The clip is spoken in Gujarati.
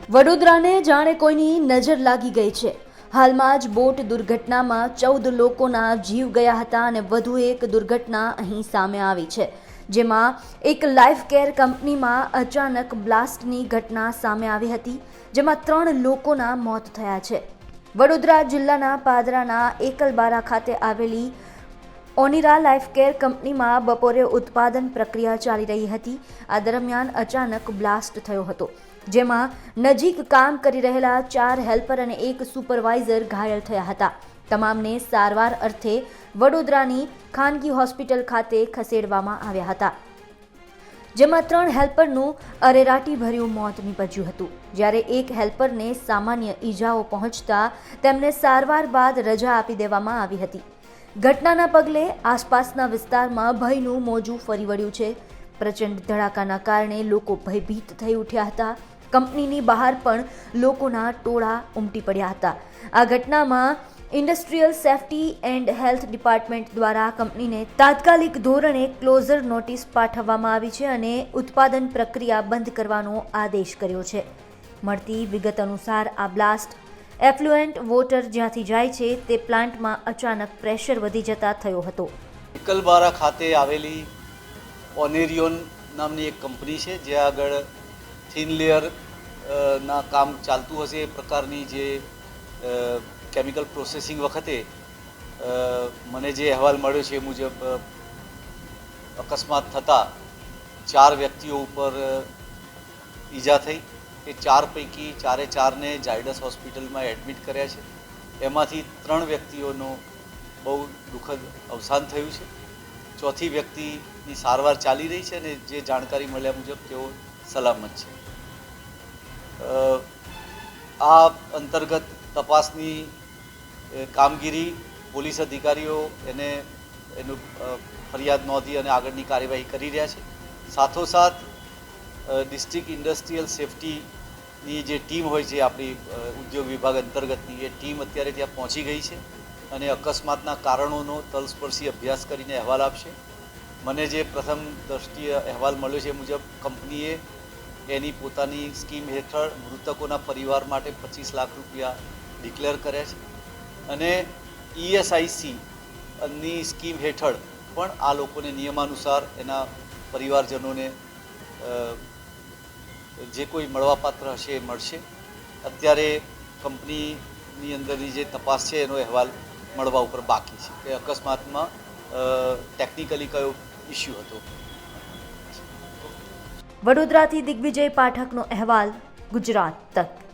વડોદરાને જાણે કોઈની નજર લાગી ગઈ છે। હાલમાં જ બોટ દુર્ઘટનામાં 14 લોકોના જીવ ગયા હતા અને વધુ એક દુર્ઘટના અહીં સામે આવી છે, જેમાં એક લાઈફ કેર કંપનીમાં અચાનક બ્લાસ્ટની ઘટના સામે આવી હતી, જેમાં 3 લોકોના મોત થયા છે। વડોદરા જિલ્લાના પાદરાના એકલબારા ખાતે આવેલી ઓનિરા લાઈફ કેર કંપનીમાં બપોરે ઉત્પાદન પ્રક્રિયા ચાલી રહી હતી। આ દરમિયાન અચાનક બ્લાસ્ટ થયો હતો, જેમાં નજીક કામ કરી રહેલા 4 હેલ્પર અને 1 સુપરવાઇઝર ઘાયલ થયા હતા। તમામને સારવાર અર્થે વડોદરાની ખાનગી હોસ્પિટલ ખાતે ખસેડવામાં આવ્યા હતા, જેમાં 3 હેલ્પરનું અરેરાટીભર્યું મોત નીપજ્યું હતું, જ્યારે 1 હેલ્પરને સામાન્ય ઈજાઓ પહોંચતા તેમને સારવાર બાદ રજા આપી દેવામાં આવી હતી। ઘટનાના પગલે આસપાસના વિસ્તારમાં ભયનું મોજું ફરી વળ્યું છે। પ્રચંડ ધડાકાના કારણે લોકો ભયભીત થઈ ઉઠ્યા હતા। કંપનીની બહાર પણ લોકોના ટોળા ઉમટી પડ્યા હતા। આ ઘટનામાં industrial safety and health department દ્વારા કંપનીને તાત્કાલિક ધોરણે ક્લોઝર નોટિસ પાઠવવામાં આવી છે અને ઉત્પાદન પ્રક્રિયા બંધ કરવાનો આદેશ કર્યો છે। મળતી વિગત અનુસાર આ બ્લાસ્ટ એફ્લુએન્ટ વોટર જ્યાંથી જાય છે તે પ્લાન્ટમાં અચાનક પ્રેશર વધી જતા થયો હતો। એકલબારા ખાતે આવેલી ઓનેરિયોન નામની એક કંપની છે, જ્યાં આગળ થિન લેયર ના કામ ચાલતું હશે એ પ્રકારની જે કેમિકલ પ્રોસેસિંગ વખતે મને જે અહેવાલ મળ્યો છે એ મુજબ અકસ્માત થતાં 4 વ્યક્તિઓ ઉપર ઈજા થઈ। એ 4 પૈકી 4ને ઝાયડસ હોસ્પિટલમાં એડમિટ કર્યા છે। એમાંથી 3 વ્યક્તિઓનું બહુ દુઃખદ અવસાન થયું છે। ચોથી વ્યક્તિની સારવાર ચાલી રહી છે અને જે જાણકારી મળ્યા મુજબ તેઓ સલામત છે। આ અંતર્ગત તપાસની કામગીરી પોલીસ અધિકારીઓ એનું ફરિયાદ નોંધી અને આગળની કાર્યવાહી કરી રહ્યા છે। સાથોસાથ ડિસ્ટ્રિક્ટ ઇન્ડસ્ટ્રીયલ સેફ્ટીની જે ટીમ હોય છે આપણી ઉદ્યોગ વિભાગ અંતર્ગતની, એ ટીમ અત્યારે ત્યાં પહોંચી ગઈ છે અને અકસ્માતના કારણોનો તલસ્પર્શી અભ્યાસ કરીને અહેવાલ આપશે। મને જે પ્રથમ દ્રષ્ટિએ અહેવાલ મળ્યો છે એ મુજબ કંપનીએ એની પોતાની સ્કીમ હેઠળ મૃતકોના પરિવાર માટે 25 લાખ રૂપિયા ડિક્લેર કર્યા છે અને ESICની સ્કીમ હેઠળ પણ આ લોકોને નિયમાનુસાર એના પરિવારજનોને જે કોઈ મળવાપાત્ર હશે એ મળશે। અત્યારે કંપનીની અંદરની જે તપાસ છે એનો અહેવાલ મળવા ઉપર બાકી છે કે અકસ્માતમાં ટેકનિકલી કયો ઇસ્યુ હતો। વડોદરાથી દિગ્વિજય પાઠકનો અહેવાલ, ગુજરાત તક।